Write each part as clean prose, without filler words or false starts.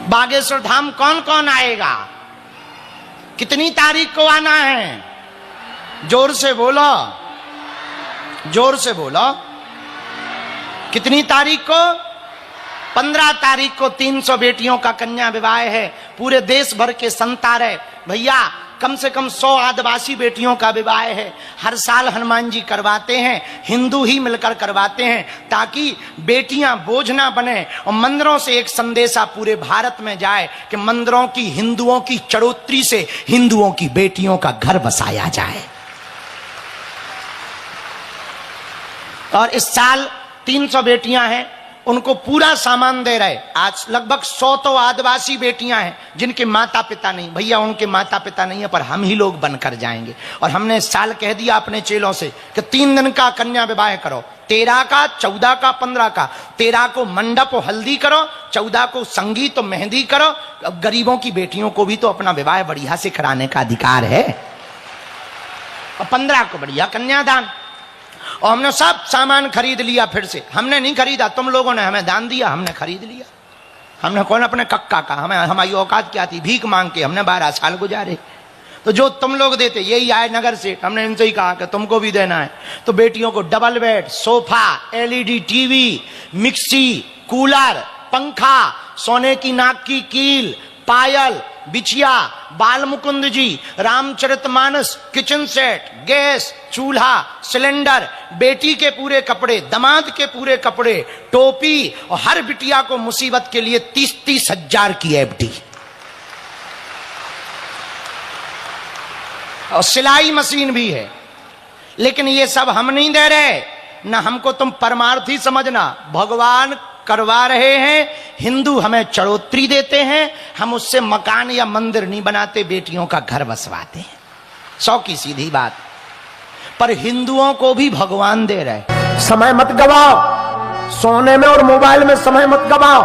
बागेश्वर धाम कौन कौन आएगा? कितनी तारीख को आना है? जोर से बोलो, जोर से बोलो। कितनी तारीख को? 15 तारीख को 300 बेटियों का कन्या विवाह है। पूरे देश भर के संत आ रहे भैया, कम से कम 100 आदिवासी बेटियों का विवाह है। हर साल हनुमान जी करवाते हैं, हिंदू ही मिलकर करवाते हैं, ताकि बेटियां बोझ ना बने और मंदिरों से एक संदेशा पूरे भारत में जाए कि मंदिरों की, हिंदुओं की चढ़ोतरी से हिंदुओं की बेटियों का घर बसाया जाए। और इस साल 300 बेटियां हैं, उनको पूरा सामान दे रहे। आज लगभग 100 तो आदिवासी बेटियां हैं जिनके माता पिता नहीं। भैया उनके माता पिता नहीं है, पर हम ही लोग बनकर जाएंगे। और हमने इस साल कह दिया अपने चेलों से कि 3 दिन का कन्या विवाह करो, 13 का, 14 का, 15 का। 13 को मंडप और हल्दी करो, 14 को संगीत और मेहंदी करो। अब गरीबों की बेटियों को भी तो अपना विवाह बढ़िया से कराने का अधिकार है। और 15 को बढ़िया कन्यादान। और हमने सब सामान खरीद लिया। फिर से हमने नहीं खरीदा, तुम लोगों ने हमें दान दिया, हमने खरीद लिया। हमने कौन अपने कक्का का, हमें हमारी औकात क्या थी, भीख मांग के हमने 12 साल गुजारे। तो जो तुम लोग देते, यही आए नगर से, हमने इनसे ही कहा कि तुमको भी देना है। तो बेटियों को double bed, sofa, LED TV, mixie, cooler, पंखा, सोने की नाक की कील, पायल, बिछिया, बाल मुकुंद जी, रामचरितमानस, किचन सेट, गैस, चूल्हा, सिलेंडर, बेटी के पूरे कपड़े, दामाद के पूरे कपड़े, टोपी, और हर बिटिया को मुसीबत के लिए 30-30 हजार की FD। और सिलाई मशीन भी है। लेकिन ये सब हम नहीं दे रहे ना, हमको तुम परमार्थी समझना, भगवान करवा रहे हैं। हिंदू हमें चढ़ोतरी देते हैं, हम उससे मकान या मंदिर नहीं बनाते, बेटियों का घर बसवाते हैं। 100 की सीधी बात। पर हिंदुओं को भी भगवान दे रहे। समय मत गवाओ, सोने में और मोबाइल में समय मत गवाओ,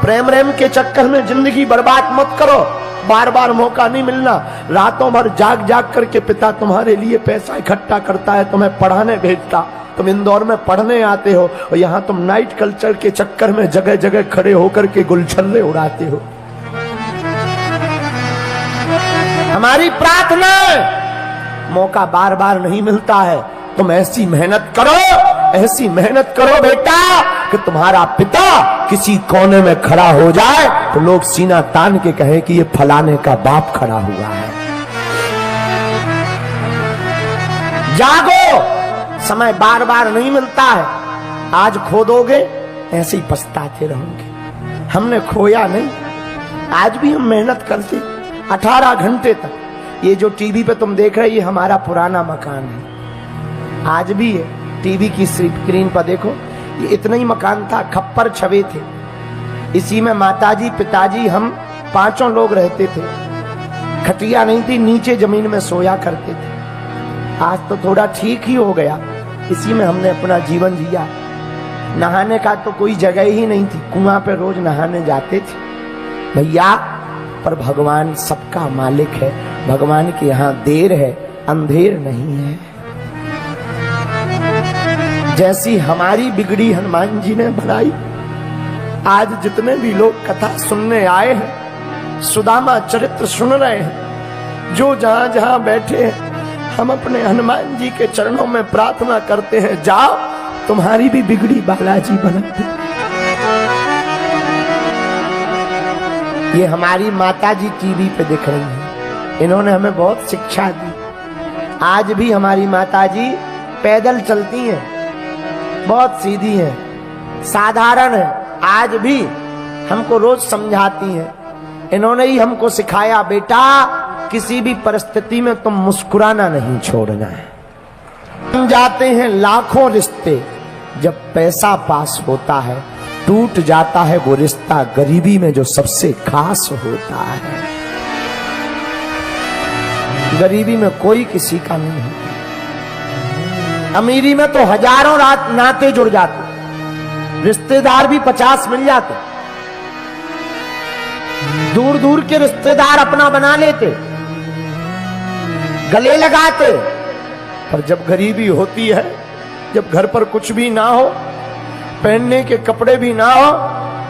प्रेम रेम के चक्कर में जिंदगी बर्बाद मत करो। बार बार मौका नहीं मिलना। रातों भर जाग जाग करके पिता तुम्हारे लिए पैसा इकट्ठा करता है, तुम्हें पढ़ाने भेजता। तुम इंदौर में पढ़ने आते हो और यहाँ तुम नाइट कल्चर के चक्कर में जगह जगह खड़े होकर के गुलछल्ले उड़ाते हो। हमारी प्रार्थना है, मौका बार बार नहीं मिलता है, तुम ऐसी मेहनत करो, ऐसी मेहनत करो बेटा कि तुम्हारा पिता किसी कोने में खड़ा हो जाए तो लोग सीना तान के कहें कि ये फलाने का बाप खड़ा हुआ है। जागो, समय बार बार नहीं मिलता है। आज खो दोगे, ऐसे ही पछताते रहोगे। हमने खोया नहीं, आज भी हम मेहनत करते 18 घंटे तक। ये जो टीवी पे तुम देख रहे, ये हमारा पुराना मकान है, आज भी है। टीवी की स्क्रीन पर देखो, ये इतना ही मकान था, खप्पर छवे थे। इसी में माताजी, पिताजी, हम 5 लोग रहते थे। खटिया नहीं थी, नीचे जमीन में सोया करते थे। आज तो थोड़ा ठीक ही हो गया, इसी में हमने अपना जीवन जिया। नहाने का तो कोई जगह ही नहीं थी, कुआं पे रोज नहाने जाते थे भैया। पर भगवान सबका मालिक है, भगवान के यहाँ देर है, अंधेर नहीं है। जैसी हमारी बिगड़ी हनुमान जी ने बनाई, आज जितने भी लोग कथा सुनने आए हैं, सुदामा चरित्र सुन रहे हैं, जो जहां जहां बैठे हैं, हम अपने हनुमान जी के चरणों में प्रार्थना करते हैं, जाओ तुम्हारी भी बिगड़ी बालाजी बना दे। ये हमारी माता जी टीवी पे दिख रही हैं, इन्होंने हमें बहुत शिक्षा दी। आज भी हमारी माता जी पैदल चलती हैं, बहुत सीधी हैं, साधारण है। आज भी हमको रोज समझाती हैं। इन्होंने ही हमको सिखाया, बेटा किसी भी परिस्थिति में तुम मुस्कुराना नहीं छोड़ना है। हम जाते हैं लाखों रिश्ते, जब पैसा पास होता है टूट जाता है वो रिश्ता गरीबी में जो सबसे खास होता है। गरीबी में कोई किसी का नहीं होता। अमीरी में तो हजारों रात नाते जुड़ जाते, रिश्तेदार भी 50 मिल जाते, दूर दूर के रिश्तेदार अपना बना लेते, गले लगाते। पर जब गरीबी होती है, जब घर पर कुछ भी ना हो, पहनने के कपड़े भी ना हो,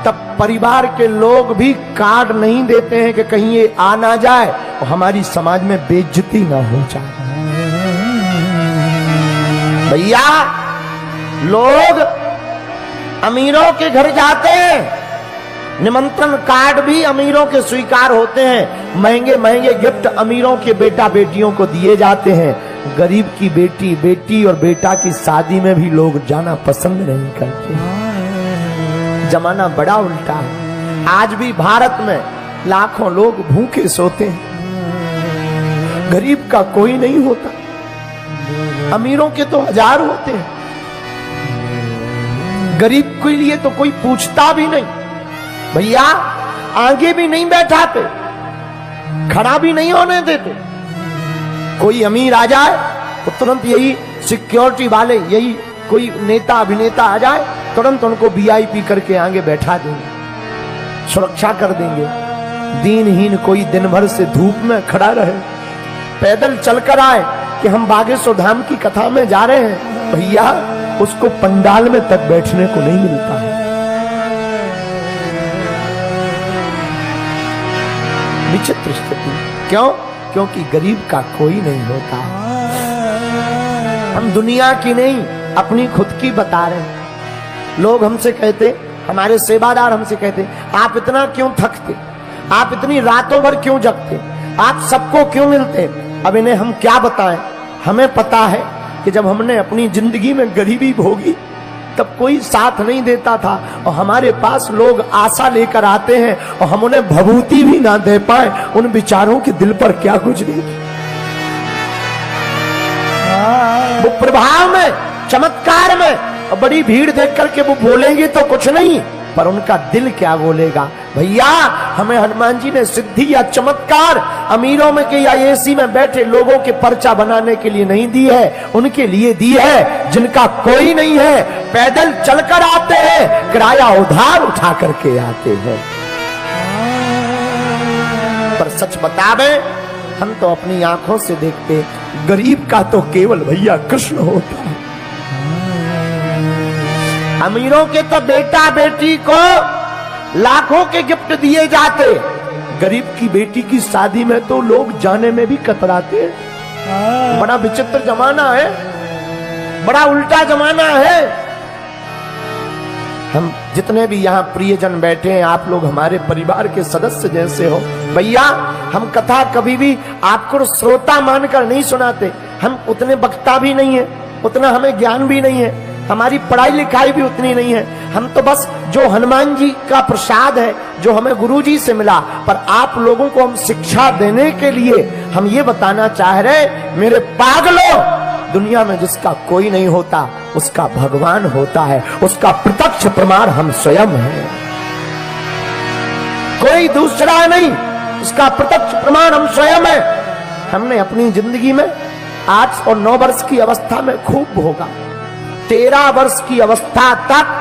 तब परिवार के लोग भी कार्ड नहीं देते हैं कि कहीं ये आ ना जाए और हमारी समाज में बेइज्जती ना हो जाए। भैया लोग अमीरों के घर जाते हैं, निमंत्रण कार्ड भी अमीरों के स्वीकार होते हैं, महंगे महंगे गिफ्ट अमीरों के बेटा बेटियों को दिए जाते हैं। गरीब की बेटी और बेटा की शादी में भी लोग जाना पसंद नहीं करते। जमाना बड़ा उल्टा है। आज भी भारत में लाखों लोग भूखे सोते हैं, गरीब का कोई नहीं होता, अमीरों के तो हजार होते हैं, गरीब के लिए तो कोई पूछता भी नहीं। भैया आगे भी नहीं बैठाते, खड़ा भी नहीं होने देते। कोई अमीर आ जाए तो तुरंत यही सिक्योरिटी वाले, यही कोई नेता अभिनेता आ जाए, तुरंत उनको वीआईपी करके आगे बैठा देंगे, सुरक्षा कर देंगे। दीनहीन कोई दिन भर से धूप में खड़ा रहे, पैदल चलकर आए कि हम बागेश्वर धाम की कथा में जा रहे हैं, भैया उसको पंडाल में तक बैठने को नहीं मिलता है। विचित्र स्थिति। क्यों? क्योंकि गरीब का कोई नहीं होता। हम दुनिया की नहीं अपनी खुद की बता रहे हैं। लोग हमसे कहते, हमारे सेवादार हमसे कहते, आप इतना क्यों थकते, आप इतनी रातों भर क्यों जगते, आप सबको क्यों मिलते। अब इन्हें हम क्या बताएं। हमें पता है कि जब हमने अपनी जिंदगी में गरीबी भोगी तब कोई साथ नहीं देता था, और हमारे पास लोग आशा लेकर आते हैं और हम उन्हें भभूति भी ना दे पाए, उन विचारों के दिल पर क्या गुजरेगी। वो प्रभाव में, चमत्कार में, और बड़ी भीड़ देख करके वो बोलेंगे तो कुछ नहीं, पर उनका दिल क्या बोलेगा। भैया हमें हनुमान जी ने सिद्धि या चमत्कार अमीरों में के या एसी में बैठे लोगों के पर्चा बनाने के लिए नहीं दी है, उनके लिए दी है जिनका कोई नहीं है, पैदल चलकर आते हैं, किराया उधार उठा करके आते हैं। पर सच बतावे, हम तो अपनी आंखों से देखते, गरीब का तो केवल भैया कृष्ण होता है। अमीरों के तो बेटा बेटी को लाखों के गिफ्ट दिए जाते, गरीब की बेटी की शादी में तो लोग जाने में भी कतराते। बड़ा विचित्र जमाना है, बड़ा उल्टा जमाना है। हम जितने भी यहाँ प्रियजन बैठे हैं, आप लोग हमारे परिवार के सदस्य जैसे हो। भैया हम कथा कभी भी आपको श्रोता मानकर नहीं सुनाते, हम उतने वक्ता भी नहीं है, उतना हमें ज्ञान भी नहीं है, हमारी पढ़ाई लिखाई भी उतनी नहीं है। हम तो बस जो हनुमान जी का प्रसाद है, जो हमें गुरु जी से मिला, पर आप लोगों को हम शिक्षा देने के लिए हम ये बताना चाह रहे, मेरे पागलों, दुनिया में जिसका कोई नहीं होता उसका भगवान होता है, उसका प्रत्यक्ष प्रमाण हम स्वयं हैं, कोई दूसरा नहीं, उसका प्रत्यक्ष प्रमाण हम स्वयं हैं। हमने अपनी जिंदगी में 8 और 9 वर्ष की अवस्था में खूब भोगा। 13 वर्ष की अवस्था तक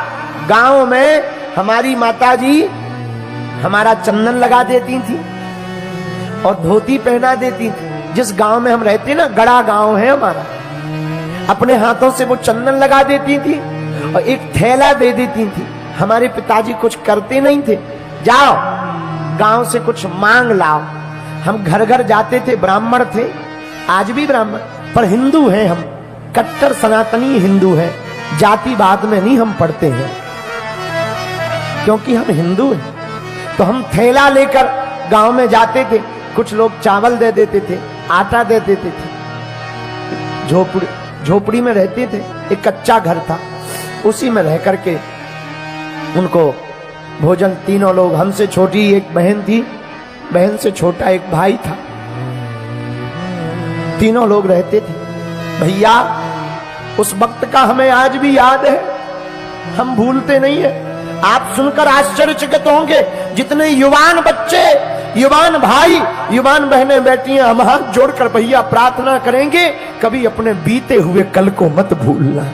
गांव में हमारी माताजी हमारा चंदन लगा देती थी और धोती पहना देती थी। जिस गांव में हम रहते ना, गड़ा गांव है हमारा, अपने हाथों से वो चंदन लगा देती थी और एक थैला दे देती थी। हमारे पिताजी कुछ करते नहीं थे, जाओ गांव से कुछ मांग लाओ। हम घर घर जाते थे, ब्राह्मण थे, आज भी ब्राह्मण, पर हिंदू हैं हम, कट्टर सनातनी हिंदू है, जातिवाद में नहीं हम पढ़ते हैं, क्योंकि हम हिंदू हैं। तो हम थैला लेकर गांव में जाते थे, कुछ लोग चावल दे देते थे, आटा दे देते थे। झोपड़ी में रहते थे, एक कच्चा घर था, उसी में रह करके उनको भोजन, तीनों लोग, हमसे छोटी एक बहन थी, बहन से छोटा एक भाई था, तीनों लोग रहते थे। भैया उस वक्त का हमें आज भी याद है, हम भूलते नहीं है। आप सुनकर आश्चर्यचकित होंगे, जितने युवान बच्चे, युवान भाई, युवान बहनें बैठी हैं, हम हाथ जोड़कर भैया प्रार्थना करेंगे, कभी अपने बीते हुए कल को मत भूलना।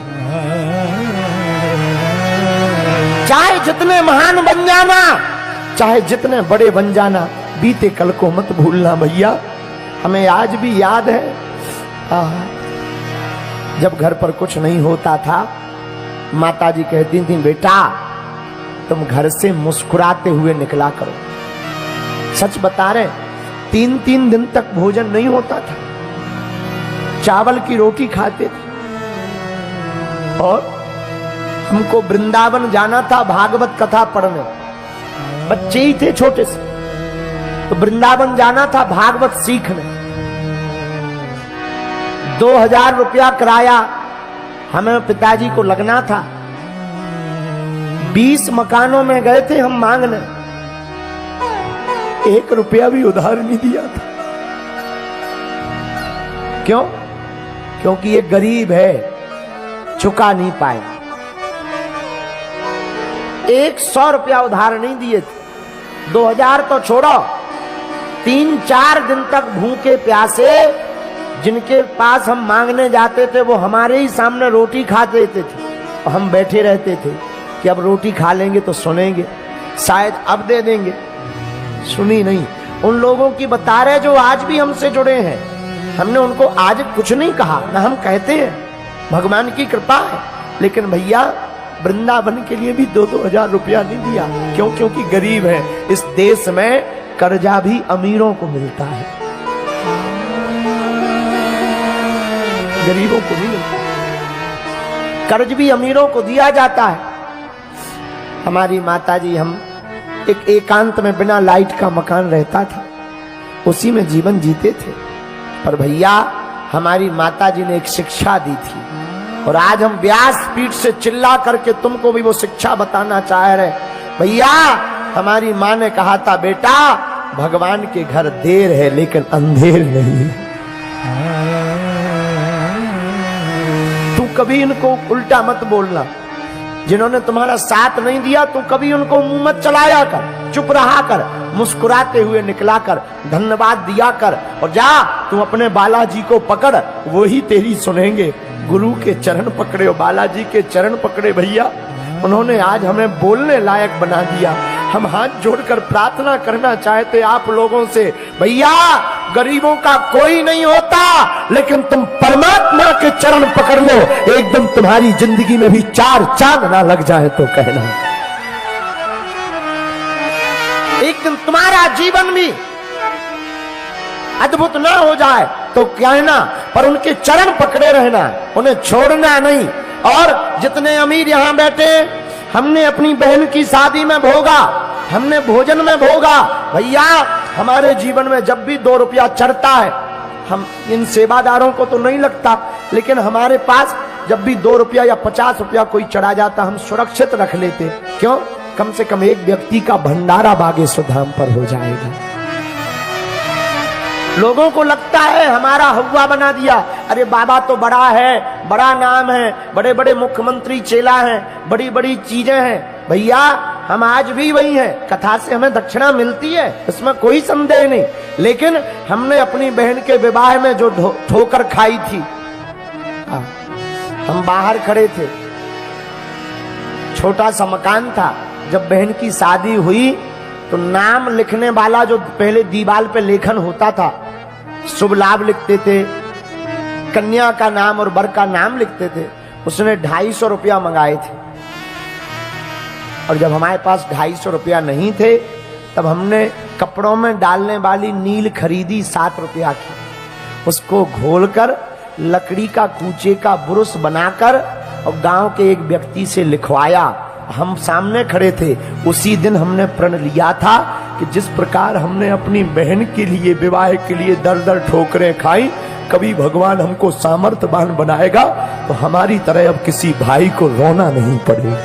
चाहे जितने महान बन जाना, चाहे जितने बड़े बन जाना, बीते कल को मत भूलना भैया। हमें आज भी याद है, जब घर पर कुछ नहीं होता था, माताजी कहती थी, बेटा तुम घर से मुस्कुराते हुए निकला करो। सच बता रहे, 3-3 दिन तक भोजन नहीं होता था, चावल की रोटी खाते थे। और हमको वृंदावन जाना था भागवत कथा पढ़ने, बच्चे ही थे छोटे से, तो वृंदावन जाना था भागवत सीखने। 2000 रुपया किराया हमें पिताजी को लगना था। 20 मकानों में गए थे हम मांगने, 1 रुपया भी उधार नहीं दिया था। क्यों? क्योंकि ये गरीब है, चुका नहीं पाए। 100 रुपया उधार नहीं दिए थे। 2000 तो छोड़ो, 3-4 दिन तक भूखे प्यासे जिनके पास हम मांगने जाते थे वो हमारे ही सामने रोटी खा देते थे, और हम बैठे रहते थे कि अब रोटी खा लेंगे तो सुनेंगे, शायद अब दे देंगे। सुनी नहीं। उन लोगों की बता रहे जो आज भी हमसे जुड़े हैं, हमने उनको आज कुछ नहीं कहा, ना हम कहते हैं, भगवान की कृपा है। लेकिन भैया वृंदावन के लिए भी 2-2 हजार रुपया नहीं दिया। क्यों? क्योंकि गरीब है। इस देश में कर्जा भी अमीरों को मिलता है, गरीबों को नहीं मिलता। कर्ज भी अमीरों को दिया जाता है। हमारी माताजी, हम एक एकांत में बिना लाइट का मकान रहता था, उसी में जीवन जीते थे। पर भैया हमारी माताजी ने एक शिक्षा दी थी, और आज हम व्यास पीठ से चिल्ला करके तुमको भी वो शिक्षा बताना चाह रहे। भैया हमारी माँ ने कहा था, बेटा भगवान के घर देर है लेकिन अंधेर नहीं। तू कभी इनको उल्टा मत बोलना। जिन्होंने तुम्हारा साथ नहीं दिया तू कभी उनको मुंह मत चलाया कर, चुप रहा कर, मुस्कुराते हुए निकला कर, धन्यवाद दिया कर। और जा तू अपने बालाजी को पकड़, वो ही तेरी सुनेंगे। गुरु के चरण पकड़े हो, बालाजी के चरण पकड़े भैया, उन्होंने आज हमें बोलने लायक बना दिया। हम हाथ जोड़कर प्रार्थना करना चाहते आप लोगों से, भैया गरीबों का कोई नहीं होता, लेकिन तुम परमात्मा के चरण पकड़ लो, एकदम तुम्हारी जिंदगी में भी 4 चांद ना लग जाए तो कहना। एक दिन तुम्हारा जीवन भी अद्भुत ना हो जाए तो कहना, पर उनके चरण पकड़े रहना, उन्हें छोड़ना नहीं। और जितने अमीर यहां बैठे, हमने अपनी बहन की शादी में भोगा, हमने भोजन में भोगा। भैया हमारे जीवन में जब भी 2 रुपया चढ़ता है, हम इन सेवादारों को तो नहीं लगता, लेकिन हमारे पास जब भी 2 रुपया या 50 रुपया कोई चढ़ा जाता, हम सुरक्षित रख लेते। क्यों? कम से कम एक व्यक्ति का भंडारा बागेश्वर धाम पर हो जाएगा। लोगों को लगता है हमारा हवा बना दिया, अरे बाबा तो बड़ा है, बड़ा नाम है, बड़े बड़े मुख्यमंत्री चेला हैं, बड़ी बड़ी चीजें हैं। भैया हम आज भी वही हैं, कथा से हमें दक्षिणा मिलती है, इसमें कोई संदेह नहीं। लेकिन हमने अपनी बहन के विवाह में जो ठोकर खाई थी, हम बाहर खड़े थे, छोटा सा मकान था। जब बहन की शादी हुई तो नाम लिखने वाला जो पहले दीवार पे लेखन होता था, शुभ लाभ लिखते थे, कन्या का नाम और वर का नाम लिखते थे, उसने 250 रुपया मंगाए थे। और जब हमारे पास 250 रुपया नहीं थे, तब हमने कपड़ों में डालने वाली नील खरीदी 7 रुपया की, उसको घोलकर लकड़ी का कूचे का बुरुश बनाकर और गांव के एक व्यक्ति से लिखवाया। हम सामने खड़े थे। उसी दिन हमने प्रण लिया था कि जिस प्रकार हमने अपनी बहन के लिए, विवाह के लिए दर दर ठोकरें खाई, कभी भगवान हमको सामर्थ्यवान बनाएगा तो हमारी तरह अब किसी भाई को रोना नहीं पड़ेगा।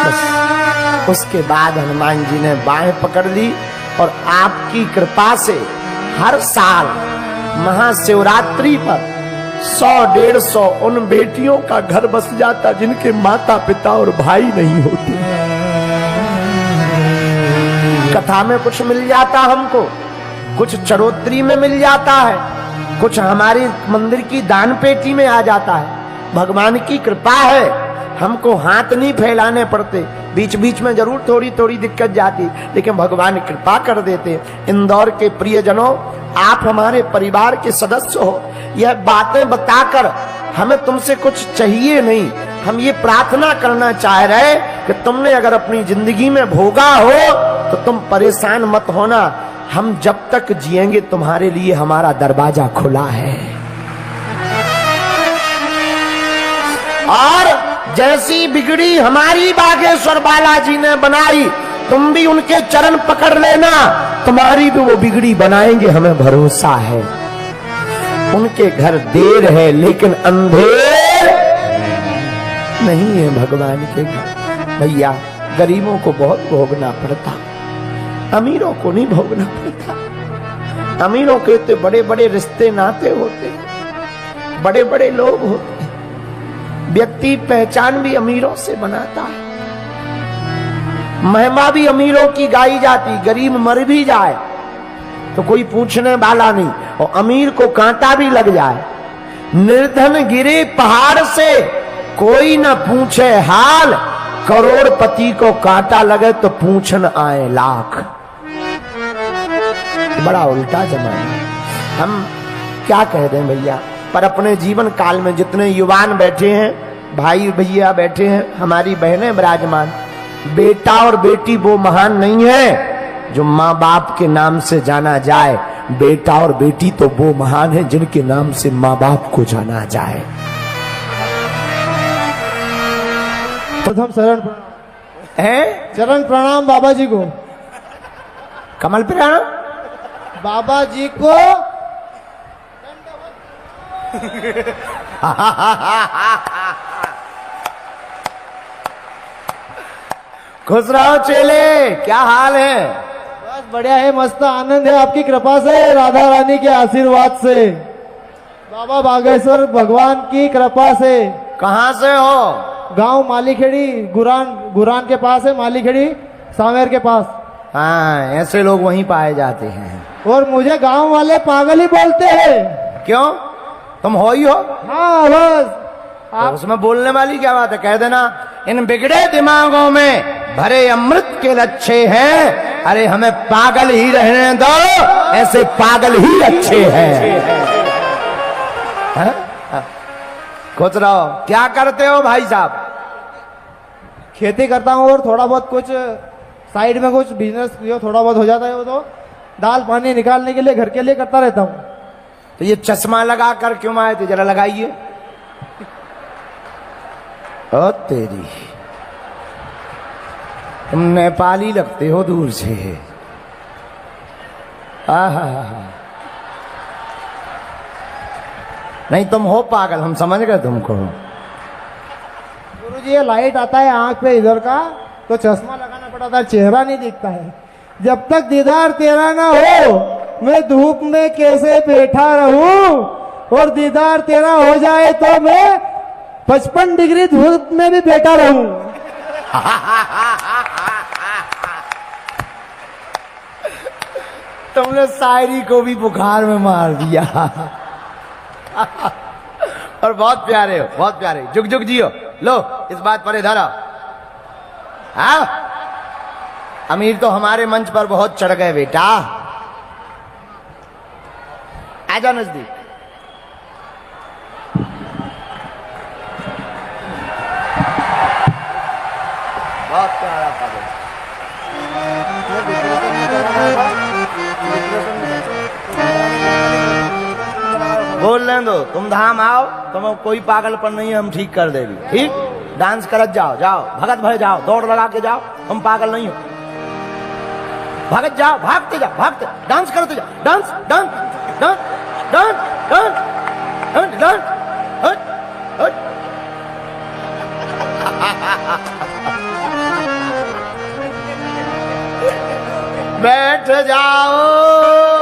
बस उसके बाद हनुमान जी ने बाहें पकड़ ली, और आपकी कृपा से हर साल महाशिवरात्रि पर 100-150 उन बेटियों का घर बस जाता जिनके माता पिता और भाई नहीं होते। कथा में कुछ मिल जाता हमको, कुछ चरोत्री में मिल जाता है, कुछ हमारी मंदिर की दान पेटी में आ जाता है। भगवान की कृपा है, हमको हाथ नहीं फैलाने पड़ते। बीच बीच में जरूर थोड़ी थोड़ी दिक्कत जाती, लेकिन भगवान कृपा कर देते। इंदौर के प्रियजनों, आप हमारे परिवार के सदस्य हो। यह बातें बताकर हमें तुमसे कुछ चाहिए नहीं, हम ये प्रार्थना करना चाह रहे कि तुमने अगर अपनी जिंदगी में भोगा हो तो तुम परेशान मत होना। हम जब तक जिएंगे तुम्हारे लिए हमारा दरवाजा खुला है। और जैसी बिगड़ी हमारी बागेश्वर बालाजी ने बनाई, तुम भी उनके चरण पकड़ लेना, तुम्हारी भी वो बिगड़ी बनाएंगे, हमें भरोसा है। उनके घर देर है लेकिन अंधेर नहीं है भगवान के घर। भैया गरीबों को बहुत भोगना पड़ता, अमीरों को नहीं भोगना पड़ता। अमीरों के तो बड़े बड़े रिश्ते नाते होते, बड़े बड़े लोग होते, व्यक्ति पहचान भी अमीरों से बनाता है। महिमा भी अमीरों की गाई जाती, गरीब मर भी जाए तो कोई पूछने वाला नहीं, और अमीर को कांटा भी लग जाए। निर्धन गिरे पहाड़ से कोई न पूछे हाल, करोड़पति को कांटा लगे तो पूछन आए लाख। बड़ा उल्टा जमाना। हम क्या कह दें भैया, पर अपने जीवन काल में जितने युवान बैठे हैं, भाई भैया बैठे हैं, हमारी बहनें विराजमान, बेटा और बेटी वो महान नहीं है जो माँ बाप के नाम से जाना जाए। बेटा और बेटी तो वो महान है जिनके नाम से माँ बाप को जाना जाए। प्रथम शरण है चरण प्रणाम बाबा जी को। कमल प्रणाम बाबा जी को। खुश रहो चेले, क्या हाल है? बस बढ़िया है, मस्त आनंद है आपकी कृपा से, राधा रानी के आशीर्वाद से, बाबा बागेश्वर भगवान की कृपा से। कहाँ से हो? गांव मालीखेड़ी, गुरान के पास है, मालीखेड़ी सांवेर के पास। हाँ, ऐसे लोग वहीं पाए जाते हैं। और मुझे गांव वाले पागल ही बोलते हैं। क्यों? तुम हो ही हो। हाँ बस तो उसमें बोलने वाली क्या बात है? कह देना इन बिगड़े दिमागों में भरे अमृत के लच्छे हैं, अरे हमें पागल ही रहने दो, ऐसे पागल ही अच्छे हैं। खुश रहो। क्या करते हो भाई साहब? खेती करता हूँ और थोड़ा बहुत कुछ साइड में कुछ बिजनेस जो थोड़ा बहुत हो जाता है वो तो दाल पानी निकालने के लिए घर के लिए करता रहता हूँ। तो ये चश्मा लगा कर क्यों आए थे? जरा लगाइए। ओ तेरी, तुम नेपाली लगते हो दूर से। नहीं तुम हो पागल, हम समझ गए तुमको। गुरुजी ये लाइट आता है आंख पे इधर का तो चश्मा लगाना पड़ता है, चेहरा नहीं दिखता है। जब तक दीदार तेरा ना हो मैं धूप में कैसे बैठा रहूं, और दीदार तेरा हो जाए तो मैं 55 डिग्री धूप में भी बैठा रहूं। तुमने शायरी को भी बुखार में मार दिया। और बहुत प्यारे हो, बहुत प्यारे। जुग जुग जियो। लो इस बात पर इधर आओ। हाँ, अमीर तो हमारे मंच पर बहुत चढ़ गए बेटा। आ जाओ नजदीक। बहुत प्यारा था। बोल लें दो, तुम धाम आओ, तुम कोई पागलपन नहीं है, हम ठीक कर देंगे। ठीक, डांस करत जाओ, जाओ भगत भय जाओ, दौड़ लगा के जाओ, तुम पागल नहीं हो। भगत जाओ, भागते जाओ, भागते डांस करते जाओ, dance dance dance dance dance dance dance. बैठ जाओ।